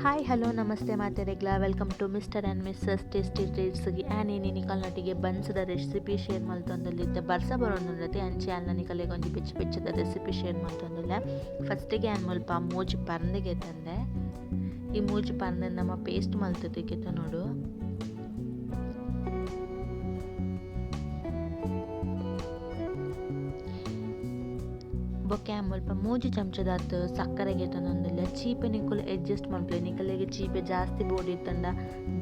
Hi hello ನಮಸ್ತೆ ಮಾತೆರೆಗ್ಲ welcome to mister and missus tasty ಟ್ರೀಟ್ಸ್ಗೆ ಆ್ಯನಿ ನಿಕಲ್ನೊಟ್ಟಿಗೆ ಬನ್ಸದ ರೆಸಿಪಿ ಶೇರ್ ಮಲ್ತೊಂದುಲ್ಲಿದ್ದೆ ಬರ್ಸ ಬರೋಂದುಂಡತೆ ಅಂಚೆ ಆಲ್ನ ನಿಕಲೆಗೆ ಒಂಜಿ ಬೆಚ್ಚ ಬೆಚ್ಚದ ರೆಸಿಪಿ ಶೇರ್ ಮಲ್ತೊಂದುಲ್ಲೆ. ಫಸ್ಟಿಗೆ ಆ್ಯನ್ ಮುಲ್ಪ ಮೂಜಿ ಪರ್ಂದಿಗೆ ತಂದೆ. ಈ ಮೂಜಿ ಪರ್ಂದ ನಮ್ಮ ಪೇಸ್ಟ್ ಮಲ್ತದಕ್ಕೆ ನೋಡು. ಬೊಕ್ಕೆ ಮುಲ್ಪ ಮೂಜಿ ಚಮಚದಾತ್ ಸಕ್ಕರೆಗೆ ತಂದೊಂದಿಲ್ಲ. ಚೀಪೆ ನಿಕ್ಕಲು ಅಡ್ಜಸ್ಟ್ ಮಾಡ್ಲಿ. ನಿಕಲೆಗೆ ಚೀಪೆ ಜಾಸ್ತಿ ಬೋಡಿ ಇತ್ತಂಡ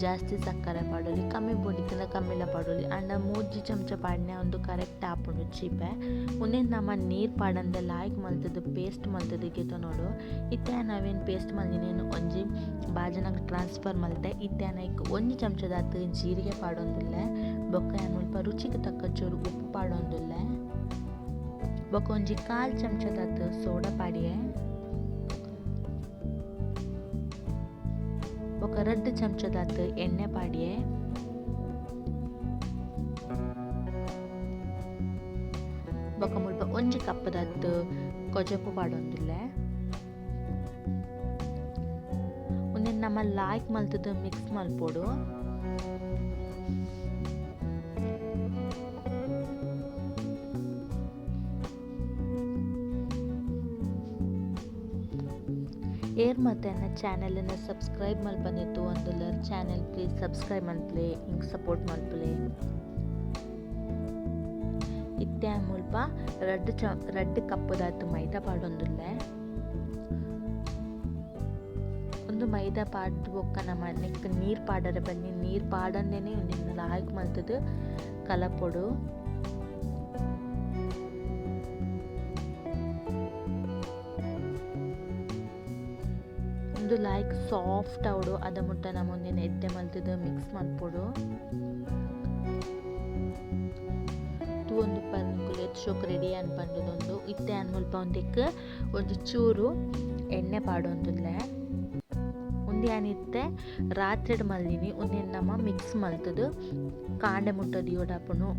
ಜಾಸ್ತಿ ಸಕ್ಕರೆ ಪಾಡೋಲಿ, ಕಮ್ಮಿ ಬೋಡಿ ಇತ್ತಂಡ ಕಮ್ಮಿಲ ಪಾಡೋಲಿ. ಅಂಡ ಮೂಜಿ ಚಮಚ ಪಾಡ್ನೆ ಒಂದು ಕರೆಕ್ಟ್ ಆಪುಂಡು ಚೀಪೆ. ಉನ್ನೆ ನಮ್ಮ ನೀರು ಪಾಡಂದೆ ಲಾಯ್ಕ್ ಮಲ್ತದ್ದು ಪೇಸ್ಟ್ ಮಲ್ತದಕ್ಕೆ ನೋಡು. ಇತ್ತೆ ನಾವೇನು ಪೇಸ್ಟ್ ಮಲ್ದಿನೇನು ಒಂಜಿ ಬಾಜನಾಗ ಟ್ರಾನ್ಸ್ಫರ್ ಮಲ್ತೆ. ಇತ್ತೆ ನೈಕ್ ಒಂಜಿ ಚಮಚದಾತ್ ಜೀರಿಗೆ ಪಾಡೊಂದಿಲ್ಲ. ಬೊಕ್ಕ ಮುಲ್ಪ ರುಚಿಗೆ ತಕ್ಕ ಚೂರು ಉಪ್ಪು ಪಾಡೊಂದಿಲ್ಲ. ಬೊಕ್ಕ ಒಂಜಿ ಕಾಲ್ ಚಮಚದಾತ್ ಸೋಡಾ ಪಾಡಿಯೆ. ಬೊಕ್ಕ 2 ಚಮಚದಾತ್ ಎಣ್ಣೆ ಪಾಡಿಯೆ. ಬೊಕ್ಕ ಮುಲ್ಪ ಒಂಜಿ ಕಪ್ಪದಾತ್ ಕೊಜಪು ಪಾಡೊಂದಿಲ್ಲ. ಉನ್ನೆ ನಮ್ಮ ಲಾಯ್ಕ್ ಮಲ್ತದ ಮಿಕ್ಸ್ ಮಲ್ಪೊಡು. ಏರ್ ಮತ್ತೆ ನನ್ನ ಚಾನಲನ್ನು ಸಬ್ಸ್ಕ್ರೈಬ್ ಮಲ್ಪಂದಿತ್ತು ಒಂದುಲ್ಲರ್ ಚಾನಲ್ ಪ್ಲೀಸ್ ಸಬ್ಸ್ಕ್ರೈಬ್ ಮಲ್ಪಲೆ ಹಿಂಗೆ ಸಪೋರ್ಟ್ ಮಲ್ಪಲೆ. ಇತ್ತೆ ಮುಲ್ಪ 2 ಕಪ್ಪದಾತು ಮೈದಾ ಪಾಡೊಂದುಲ್ಲ. ಒಂದು ಮೈದಾ ಪಾಡ್ದು ಬೊಕ್ಕ ನಮ್ಮ ನೆಕ್ ನೀರು ಪಾಡರೆ ಬನ್ನಿ. ನೀರು ಪಾಡಂದೇನೆ ನಿನ್ನ ಹಾಕಿ ಮಲ್ತದ್ದು ಕಲಪೊಡು. ಒಂದು ಲೈಕ್ ಸಾಫ್ಟ್ ಅವಡು ಅದ ಮುಟ್ಟ ನಮ್ಮ ಒಂದಿನ ಎಡ್ಡೆ ಮಲ್ತದ ಮಿಕ್ಸ್ ಮಾಡ್ಕೊಡು. ಒಂದು ಪರ್ನಿಕುಲು ಎಚ್ಚೋಕ್ ರೆಡಿ ಅನ್ಪಂಡದೊಂದು. ಇತ್ತೆ ಅನ್ಮಲ್ಪ ಒಂದಿಕ್ಕೆ ಒಂದು ಚೂರು ಎಣ್ಣೆ ಪಾಡೊಂದಿಲ್ಲ. ಉಂದಿ ಅನಿತ್ತೆ ರಾತ್ರಿ ಮಲ್ದಿನಿ. ಒಂದಿನ ನಮ್ಮ ಮಿಕ್ಸ್ ಮಲ್ತದು ಕಾಂಡೆ ಮುಟ್ಟ ದಿಯೋಡಾಪುಂಡು.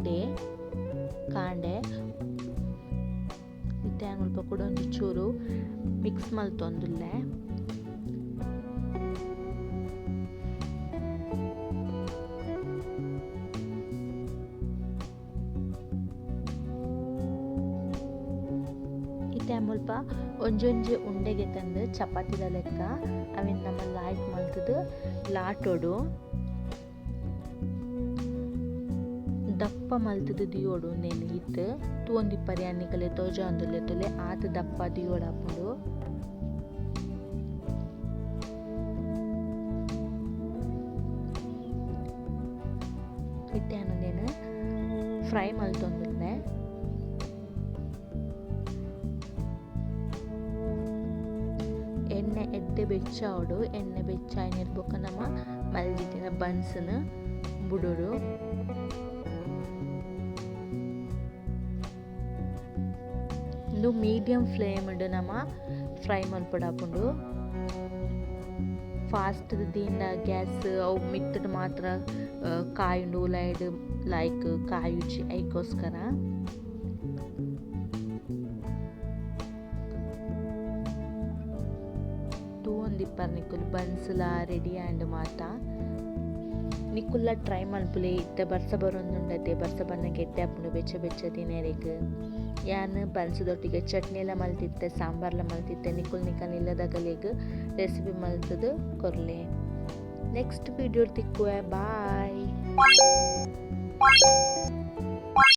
ಡೇ ಕಾಂಡೆ ಇತ್ತೆ ಮುಲ್ಪ ಕೂಡ ಒಂದು ಚೂರು ಮಿಕ್ಸ್ ಮಲ್ತೊಂದುಲ್ಲ. ಇತ್ತೆ ಮುಲ್ಪ ಒಂಜೊಂಜಿ ಉಂಡೆಗೆ ತಂದು ಚಪಾತಿದ ಲೆಕ್ಕ ಅವಿನ ನಮ್ಮ ಲಾಯ್ಕ್ ಮಲ್ತದು ಲಾಟೋಡು. ದಪ್ಪ ಮಲ್ತದ ದಿಯೋಡು ನೆನೆ ಇತ್ತು ತೂಂದಿ ಪರಿಯಾನಿಕಲೆ ತೋಜ ಒಂದುಲ್ಲೆ ತೊಲೆ ಆತ ದಪ್ಪ ದಿಯೋಡು ಹಾಕೊಂಡು. ಇತ್ತೆ ಅನ್ನೋದೇನು ಫ್ರೈ ಮಲ್ತೊಂದುಲ್ಲೆ. ಎಣ್ಣೆ ಎಡ್ಡೆ ಬೆಚ್ಚಾವಡು. ಎಣ್ಣೆ ಬೆಚ್ಚಾಯಿನಿರ್ಬೇಕ ನಮ್ಮ ಮಲ್ದಿಟ್ಟಿನ ಬನ್ಸನ ಬುಡೋಡು. ಒಂದು ಮೀಡಿಯಂ ಫ್ಲೇಮ್ ನಮ್ಮ ಫ್ರೈ ಮಲ್ಪಡಾಪುಂಡು. ಫಾಸ್ಟ್ ದಿಂದ ಗ್ಯಾಸ್ ಅವು ಮಿತ್ತದ ಮಾತ್ರ ಕಾಯುಂಡು ಉಲಾಯ್ಡ್ ಲೈಕ್ ಕಾಯುಚಿ ಐಕೋಸ್ಕರ. ತೂಂದಿಪ್ಪರ್ ನಿಕ್ಕುಲು ಬನ್ಸ್ಲ ರೆಡಿ ಆ್ಯಂಡ್ ಮಾತ ನಿಕ್ಕುಲ್ಲ ಟ್ರೈ ಮಲ್ಪುಲೆ. ಇತ್ತೆ ಬರ್ಸ ಬರೋಂದುಂಡತೆ ಬರ್ಸ ಬನ್ನ ಗೆಡ್ಡೆ ಹಾಪುಂಡು ಬೆಚ್ಚ ಬೆಚ್ಚ ತಿನೇರೆಗ್. ಯಾನ್ ಬನ್ಸದೊಟ್ಟಿಗೆ ಚಟ್ನಿ ಎಲ್ಲ ಮಲ್ತಿತ್ತೆ, ಸಾಂಬಾರ್ಲ ಮಲ್ತಿತ್ತೆ. ನಿಕ್ಕಲ್ ಇಲ್ಲದಾಗಲಿಗೆ ರೆಸಿಪಿ ಮಲ್ತದು ಕೊರ್ಲೆ. ನೆಕ್ಸ್ಟ್ ವಿಡಿಯೋ ತಿಕ್ಕುವೆ. ಬಾಯ್.